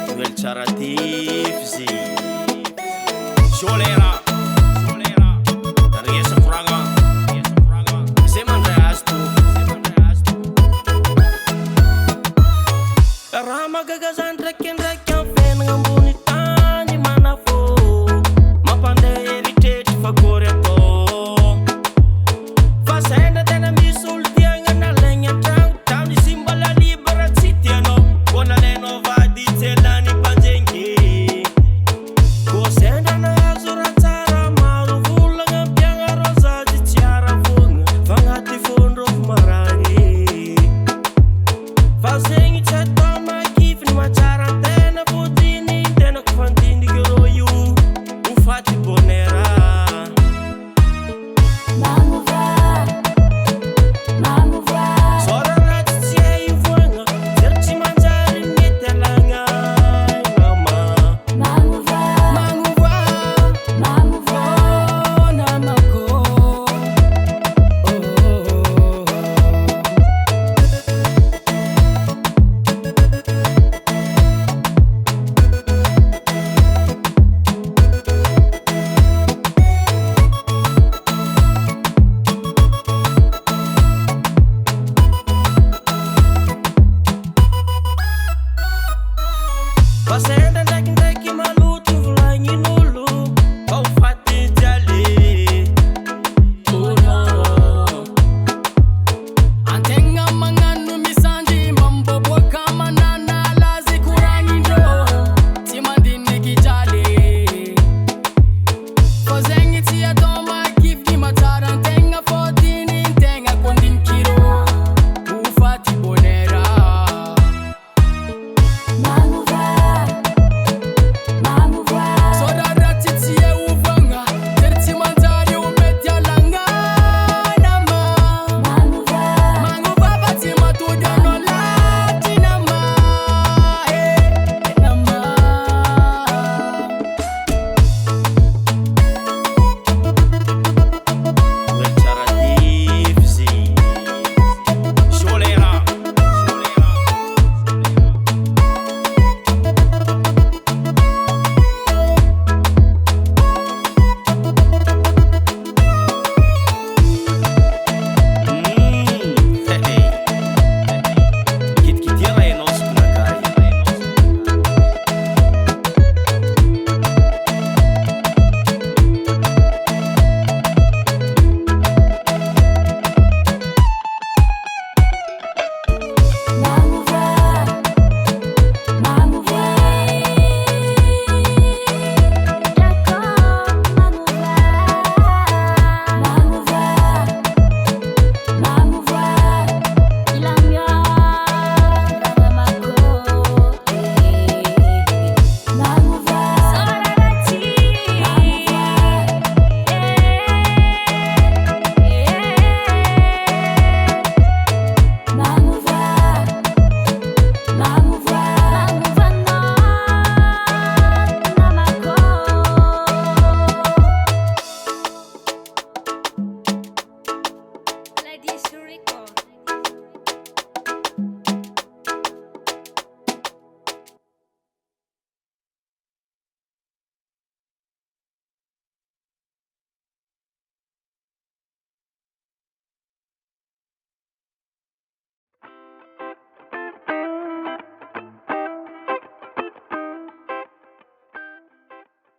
Noely tsara tify zy Solera Resa koragna Zay mandray azy to Raha magaga zany ndraikindraiky amin'ny fiainagna ambony tany manafô mampandeha eritreritry fa gory atao fa sendra tena misy olo tiagna nalaigny an-tragno tamin'ny izy mbola libra tsy tianao mbô nalainao vady tselany mpanjengy mbô sendra nahazo raha tsara maro volagna ampiagna rosazy tsy aravogna fa agnaty fondro maragny fa zegny tsy atao makify ny mahatsara an-tena fotiny tenako fandiniky rô io ho faty bonera Sora ratsy tsy hay ivoagna zery tsy manjary mety alagna mama Magnova namako fa sendra ndraikindraiky